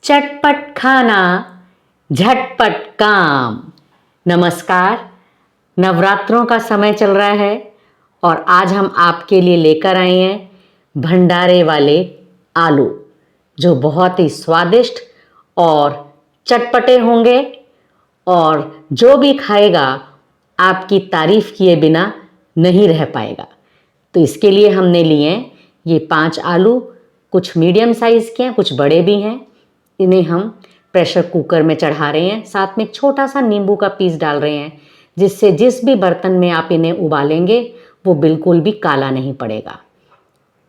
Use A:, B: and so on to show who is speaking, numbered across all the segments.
A: चटपट खाना झटपट काम। नमस्कार। नवरात्रों का समय चल रहा है और आज हम आपके लिए लेकर आए हैं भंडारे वाले आलू, जो बहुत ही स्वादिष्ट और चटपटे होंगे और जो भी खाएगा आपकी तारीफ किए बिना नहीं रह पाएगा। तो इसके लिए हमने लिए हैं ये 5 आलू, कुछ मीडियम साइज़ के हैं, कुछ बड़े भी हैं। इन्हें हम प्रेशर कुकर में चढ़ा रहे हैं, साथ में एक छोटा सा नींबू का पीस डाल रहे हैं, जिससे जिस भी बर्तन में आप इन्हें उबालेंगे वो बिल्कुल भी काला नहीं पड़ेगा।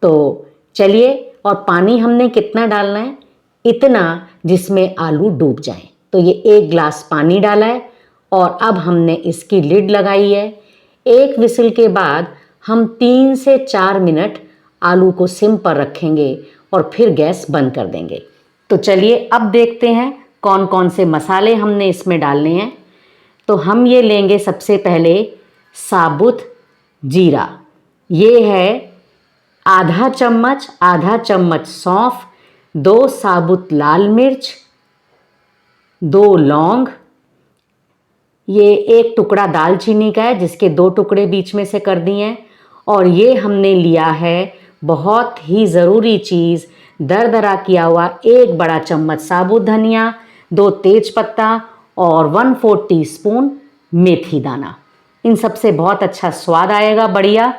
A: तो चलिए, और पानी हमने कितना डालना है? इतना जिसमें आलू डूब जाएं। तो ये 1 गिलास पानी डाला है और अब हमने इसकी लिड लगाई है। 1 विसिल के बाद हम 3 से 4 मिनट आलू को सिम पर रखेंगे और फिर गैस बंद कर देंगे। तो चलिए अब देखते हैं कौन कौन से मसाले हमने इसमें डालने हैं। तो हम ये लेंगे सबसे पहले साबुत जीरा। ये है आधा चम्मच सौंफ, 2 साबुत लाल मिर्च, 2 लौंग, ये 1 टुकड़ा दालचीनी का है जिसके 2 टुकड़े बीच में से कर दिए हैं। और ये हमने लिया है बहुत ही ज़रूरी चीज़, दरदरा किया हुआ 1 बड़ा चम्मच साबुत धनिया, 2 तेज पत्ता और 1/4 टीस्पून मेथी दाना। इन सब से बहुत अच्छा स्वाद आएगा, बढ़िया।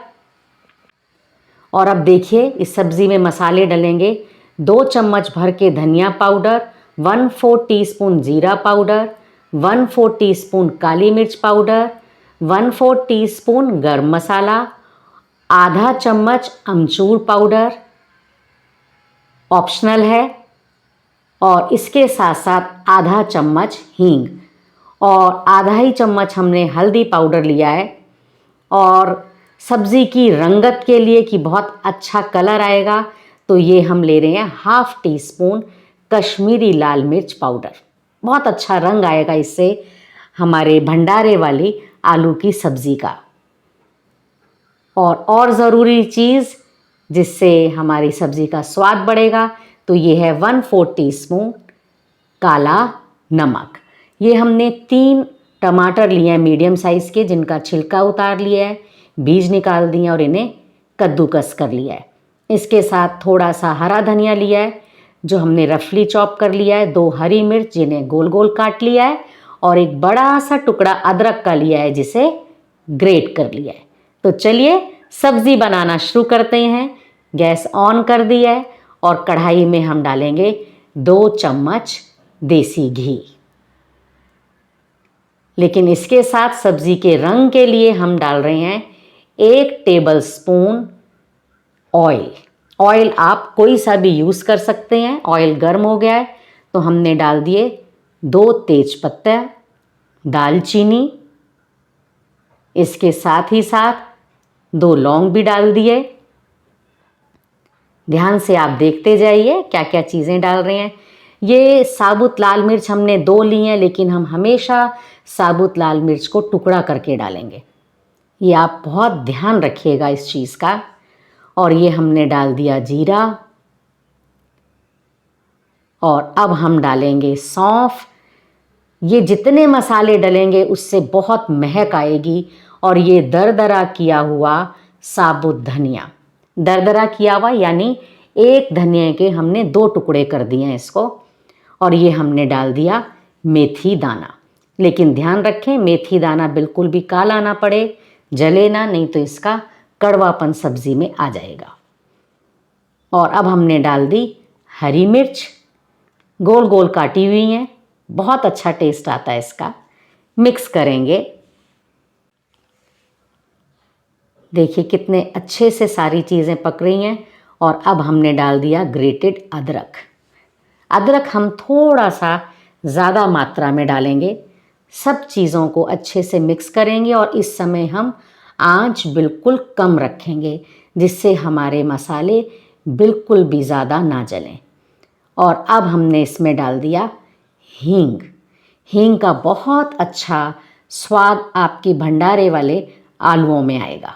A: और अब देखिए इस सब्ज़ी में मसाले डलेंगे। 2 चम्मच भर के धनिया पाउडर, 1/4 टीस्पून जीरा पाउडर, 1/4 टीस्पून काली मिर्च पाउडर, 1/4 टीस्पून गरम मसाला, आधा चम्मच अमचूर पाउडर, ऑप्शनल है। और इसके साथ साथ आधा चम्मच हींग और आधा ही चम्मच हमने हल्दी पाउडर लिया है। और सब्ज़ी की रंगत के लिए कि बहुत अच्छा कलर आएगा, तो ये हम ले रहे हैं 1/2 टीस्पून कश्मीरी लाल मिर्च पाउडर। बहुत अच्छा रंग आएगा इससे हमारे भंडारे वाली आलू की सब्ज़ी का। और ज़रूरी चीज़ जिससे हमारी सब्ज़ी का स्वाद बढ़ेगा, तो ये है 1/4 टीस्पून काला नमक। ये हमने 3 टमाटर लिए हैं मीडियम साइज़ के, जिनका छिलका उतार लिया है, बीज निकाल दिए और इन्हें कद्दूकस कर लिया है। इसके साथ थोड़ा सा हरा धनिया लिया है जो हमने रफली चॉप कर लिया है, 2 हरी मिर्च जिन्हें गोल गोल काट लिया है, और एक बड़ा सा टुकड़ा अदरक का लिया है जिसे ग्रेट कर लिया है। तो चलिए सब्ज़ी बनाना शुरू करते हैं। गैस ऑन कर दिया है और कढ़ाई में हम डालेंगे 2 चम्मच देसी घी। लेकिन इसके साथ सब्ज़ी के रंग के लिए हम डाल रहे हैं 1 टेबलस्पून ऑयल। ऑयल आप कोई सा भी यूज़ कर सकते हैं। ऑयल गर्म हो गया है तो हमने डाल दिए 2 तेज पत्ते, दालचीनी, इसके साथ ही साथ 2 लौंग भी डाल दिए। ध्यान से आप देखते जाइए क्या क्या चीज़ें डाल रहे हैं। ये साबुत लाल मिर्च हमने 2 ली हैं, लेकिन हम हमेशा साबुत लाल मिर्च को टुकड़ा करके डालेंगे। ये आप बहुत ध्यान रखिएगा इस चीज़ का। और ये हमने डाल दिया जीरा, और अब हम डालेंगे सौंफ। ये जितने मसाले डलेंगे उससे बहुत महक आएगी। और ये दरदरा किया हुआ साबुत धनिया, दरदरा किया हुआ यानी 1 धनिया के हमने 2 टुकड़े कर दिए हैं इसको। और ये हमने डाल दिया मेथी दाना। लेकिन ध्यान रखें मेथी दाना बिल्कुल भी काला ना पड़े, जले ना, नहीं तो इसका कड़वापन सब्ज़ी में आ जाएगा। और अब हमने डाल दी हरी मिर्च, गोल गोल काटी हुई हैं, बहुत अच्छा टेस्ट आता है इसका। मिक्स करेंगे। देखिए कितने अच्छे से सारी चीज़ें पक रही हैं। और अब हमने डाल दिया ग्रेटेड अदरक। अदरक हम थोड़ा सा ज़्यादा मात्रा में डालेंगे। सब चीज़ों को अच्छे से मिक्स करेंगे और इस समय हम आंच बिल्कुल कम रखेंगे, जिससे हमारे मसाले बिल्कुल भी ज़्यादा ना जलें। और अब हमने इसमें डाल दिया हींग। हींग का बहुत अच्छा स्वाद आपकी भंडारे वाले आलूओं में आएगा।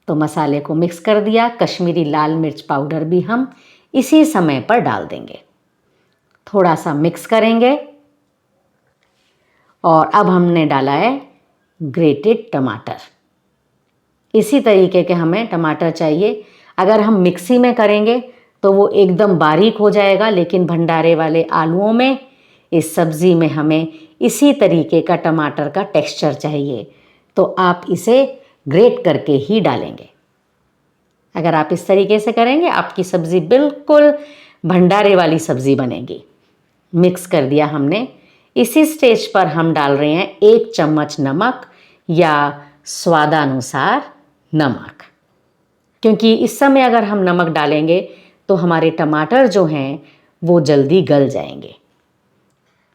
A: तो मसाले को मिक्स कर दिया। कश्मीरी लाल मिर्च पाउडर भी हम इसी समय पर डाल देंगे। थोड़ा सा मिक्स करेंगे और अब हमने डाला है ग्रेटेड टमाटर। इसी तरीके के हमें टमाटर चाहिए। अगर हम मिक्सी में करेंगे तो वो एकदम बारीक हो जाएगा, लेकिन भंडारे वाले आलूओं में, इस सब्ज़ी में हमें इसी तरीके का टमाटर का टेक्सचर चाहिए। तो आप इसे ग्रेट करके ही डालेंगे। अगर आप इस तरीके से करेंगे आपकी सब्ज़ी बिल्कुल भंडारे वाली सब्ज़ी बनेगी। मिक्स कर दिया हमने। इसी स्टेज पर हम डाल रहे हैं 1 चम्मच नमक या स्वादानुसार नमक, क्योंकि इस समय अगर हम नमक डालेंगे तो हमारे टमाटर जो हैं वो जल्दी गल जाएंगे।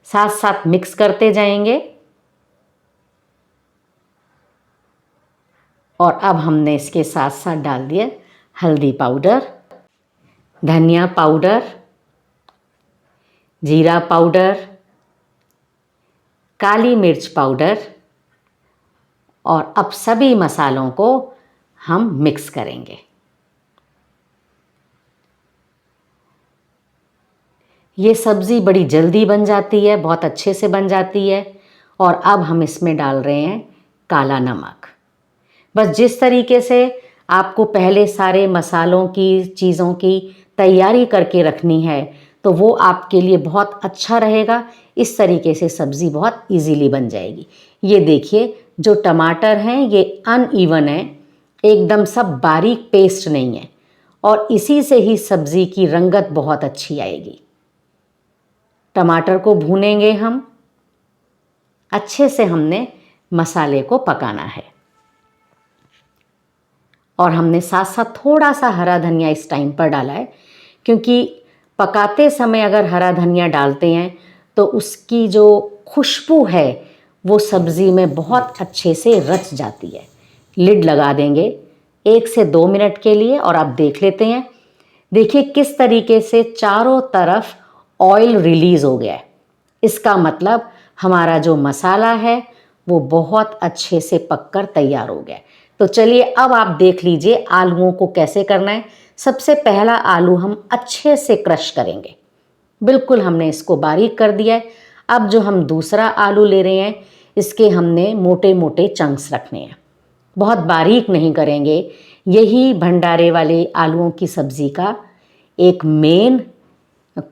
A: साथ साथ मिक्स करते जाएंगे। और अब हमने इसके साथ साथ डाल दिया हल्दी पाउडर, धनिया पाउडर, जीरा पाउडर, काली मिर्च पाउडर, और अब सभी मसालों को हम मिक्स करेंगे। ये सब्ज़ी बड़ी जल्दी बन जाती है, बहुत अच्छे से बन जाती है। और अब हम इसमें डाल रहे हैं काला नमक। बस जिस तरीके से आपको पहले सारे मसालों की, चीज़ों की तैयारी करके रखनी है तो वो आपके लिए बहुत अच्छा रहेगा। इस तरीके से सब्ज़ी बहुत इजीली बन जाएगी। ये देखिए, जो टमाटर हैं ये अनइवन है, एकदम सब बारीक पेस्ट नहीं है, और इसी से ही सब्ज़ी की रंगत बहुत अच्छी आएगी। टमाटर को भूनेंगे हम, अच्छे से हमने मसाले को पकाना है। और हमने साथ साथ थोड़ा सा हरा धनिया इस टाइम पर डाला है, क्योंकि पकाते समय अगर हरा धनिया डालते हैं तो उसकी जो खुशबू है वो सब्ज़ी में बहुत अच्छे से रच जाती है। लिड लगा देंगे 1 से 2 मिनट के लिए और आप देख लेते हैं। देखिए किस तरीके से चारों तरफ ऑयल रिलीज़ हो गया है। इसका मतलब हमारा जो मसाला है वो बहुत अच्छे से पककर तैयार हो गया है। तो चलिए अब आप देख लीजिए आलूओं को कैसे करना है। सबसे पहला आलू हम अच्छे से क्रश करेंगे। बिल्कुल हमने इसको बारीक कर दिया है। अब जो हम दूसरा आलू ले रहे हैं इसके हमने मोटे मोटे चंक्स रखने हैं, बहुत बारीक नहीं करेंगे। यही भंडारे वाले आलूओं की सब्ज़ी का एक मेन,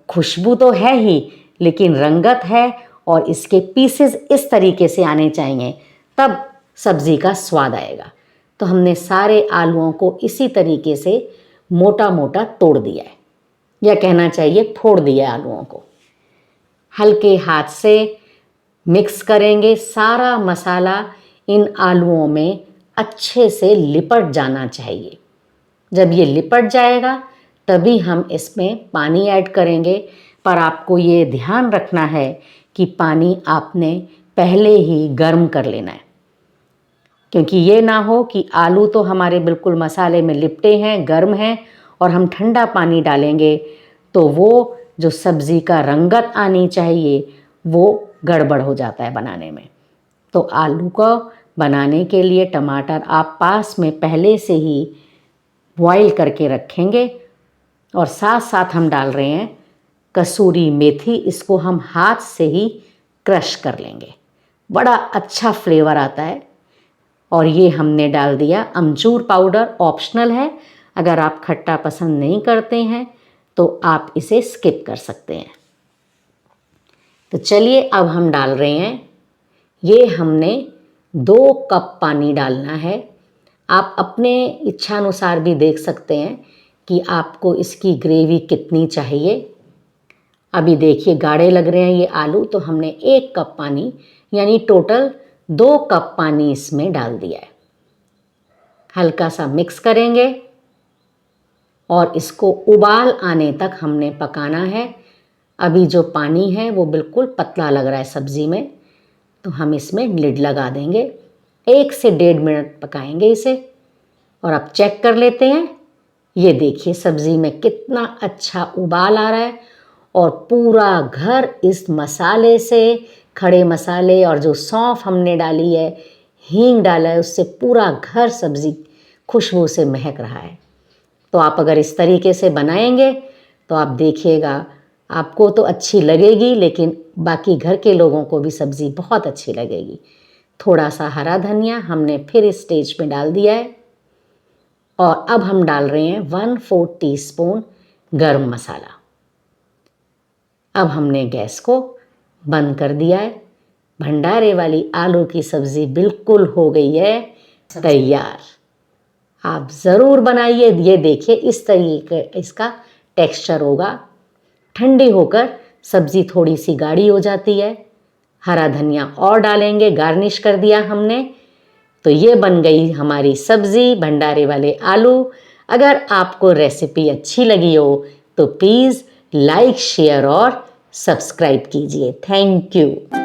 A: खुशबू तो है ही लेकिन रंगत है, और इसके पीसेस इस तरीके से आने चाहिए तब सब्ज़ी का स्वाद आएगा। तो हमने सारे आलूओं को इसी तरीके से मोटा मोटा तोड़ दिया है, या कहना चाहिए फोड़ दिया है आलूओं को। हल्के हाथ से मिक्स करेंगे। सारा मसाला इन आलूओं में अच्छे से लिपट जाना चाहिए। जब ये लिपट जाएगा तभी हम इसमें पानी ऐड करेंगे। पर आपको ये ध्यान रखना है कि पानी आपने पहले ही गर्म कर लेना है, क्योंकि ये ना हो कि आलू तो हमारे बिल्कुल मसाले में लिपटे हैं, गर्म हैं, और हम ठंडा पानी डालेंगे तो वो जो सब्ज़ी का रंगत आनी चाहिए वो गड़बड़ हो जाता है बनाने में। तो आलू को बनाने के लिए टमाटर आप पास में पहले से ही बॉईल करके रखेंगे। और साथ साथ हम डाल रहे हैं कसूरी मेथी। इसको हम हाथ से ही क्रश कर लेंगे, बड़ा अच्छा फ्लेवर आता है। और ये हमने डाल दिया अमचूर पाउडर, ऑप्शनल है। अगर आप खट्टा पसंद नहीं करते हैं तो आप इसे स्किप कर सकते हैं। तो चलिए अब हम डाल रहे हैं, ये हमने 2 कप पानी डालना है। आप अपने इच्छानुसार भी देख सकते हैं कि आपको इसकी ग्रेवी कितनी चाहिए। अभी देखिए गाढ़े लग रहे हैं ये आलू, तो हमने 1 कप पानी यानी टोटल 2 कप पानी इसमें डाल दिया है। हल्का सा मिक्स करेंगे और इसको उबाल आने तक हमने पकाना है। अभी जो पानी है वो बिल्कुल पतला लग रहा है सब्ज़ी में, तो हम इसमें लिड लगा देंगे। 1 से 1.5 मिनट पकाएंगे इसे। और अब चेक कर लेते हैं। ये देखिए सब्ज़ी में कितना अच्छा उबाल आ रहा है, और पूरा घर इस मसाले से, खड़े मसाले और जो सौंफ हमने डाली है, हींग डाला है, उससे पूरा घर सब्ज़ी खुशबू से महक रहा है। तो आप अगर इस तरीके से बनाएंगे तो आप देखिएगा आपको तो अच्छी लगेगी, लेकिन बाकी घर के लोगों को भी सब्ज़ी बहुत अच्छी लगेगी। थोड़ा सा हरा धनिया हमने फिर इस स्टेज पे डाल दिया है और अब हम डाल रहे हैं 1/4 टीस्पून गरम मसाला। अब हमने गैस को बंद कर दिया है। भंडारे वाली आलू की सब्ज़ी बिल्कुल हो गई है तैयार। आप ज़रूर बनाइए। ये देखिए इस तरीके इसका टेक्सचर होगा। ठंडी होकर सब्ज़ी थोड़ी सी गाढ़ी हो जाती है। हरा धनिया और डालेंगे, गार्निश कर दिया हमने। तो ये बन गई हमारी सब्ज़ी भंडारे वाले आलू। अगर आपको रेसिपी अच्छी लगी हो तो प्लीज़ लाइक, शेयर और सब्सक्राइब कीजिए। Thank you.